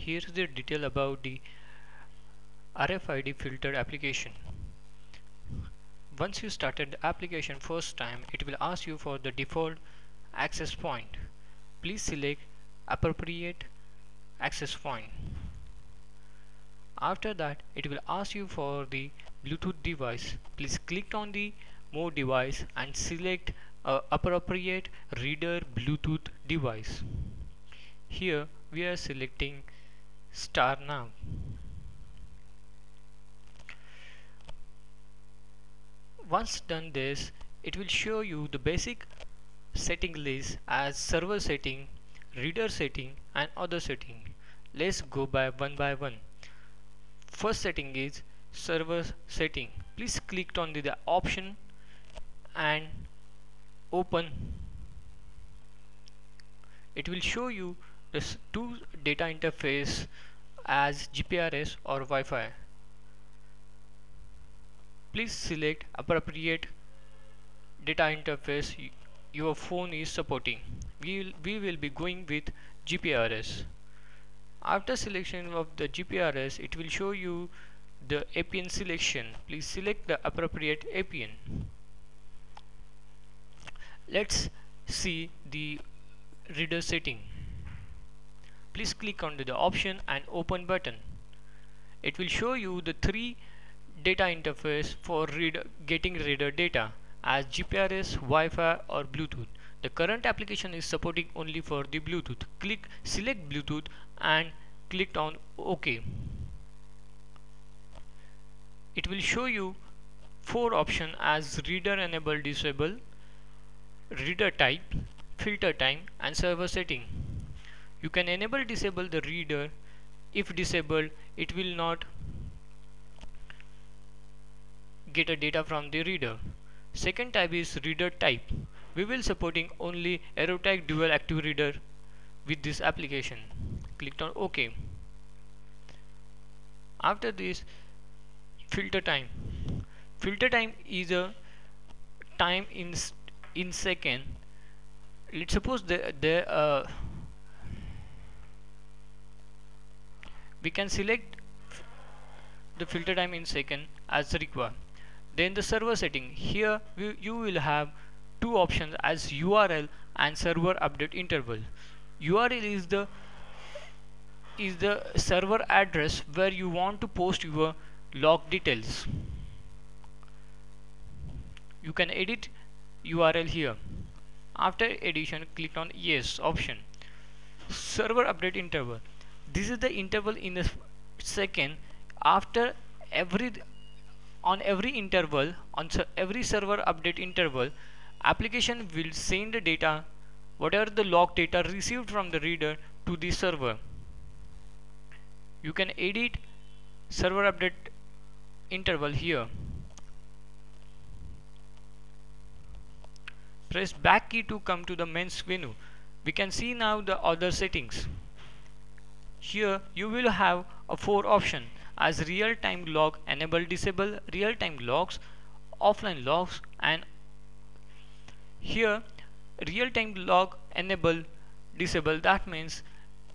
Here's the detail about the RFID filter application. Once you started the application first time, it will ask you for the default access point. Please select appropriate access point. After that, it will ask you for the Bluetooth device. Please click on the more device and select appropriate reader Bluetooth device. Here we are selecting Star now. Once done this, it will show you the basic setting list as server setting, reader setting and other setting. Let's go by one. First setting is server setting. Please click on the option and open. It will show you the two data interface as GPRS or Wi-Fi. Please select appropriate data interface your phone is supporting. We will be going with GPRS. After selection of the GPRS, it will show you the APN selection. Please select the appropriate APN. Let's see the reader setting. Please click on the option and open button. It will show you the three data interface for getting reader data as GPRS, Wi-Fi or Bluetooth. The current application is supporting only for the Bluetooth. Select Bluetooth and click on OK. It will show you four options as reader enable disable, reader type, filter time and server setting. You can enable disable the reader. If disabled, it will not get a data from the reader. Second type is reader type. We will supporting only AeroTag dual active reader with this application. Click on OK. After this, filter time. Filter time is a time in second. Let's suppose we can select the filter time in second as required. Then the server setting. Here you will have two options as URL and server update interval. URL is the server address where you want to post your log details. You can edit URL here. After edition, click on yes option. Server update interval. This is the interval in a second. After every interval, on every server update interval, application will send the data, whatever the log data received from the reader, to the server. You can edit server update interval here. Press back key to come to the mains menu. We can see now the other settings. Here you will have a four option as real-time log enable disable, real-time logs, offline logs, and here real-time log enable disable. That means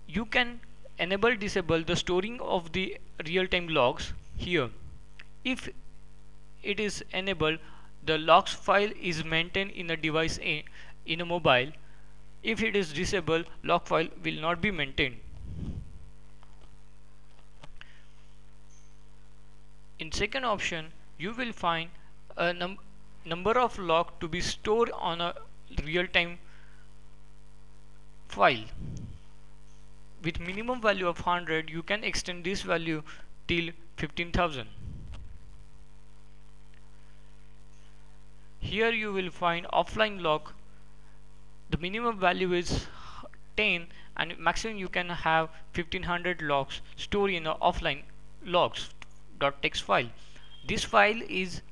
you can enable disable the storing of the real-time logs here. If it is enabled, the logs file is maintained in a device in a mobile. If it is disabled, log file will not be maintained. In second option, you will find a number of log to be stored on a real-time file. With minimum value of 100, you can extend this value till 15,000. Here you will find offline log. The minimum value is 10 and maximum you can have 1500 logs stored in a offline logs.txt file. This file is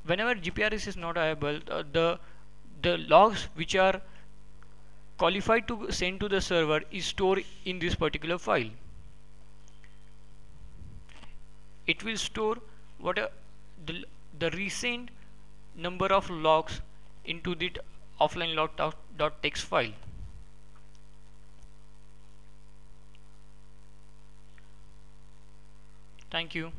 whenever GPRS is not available, the logs which are qualified to send to the server is stored in this particular file. It will store the recent number of logs into the offline log.txt file. Thank you.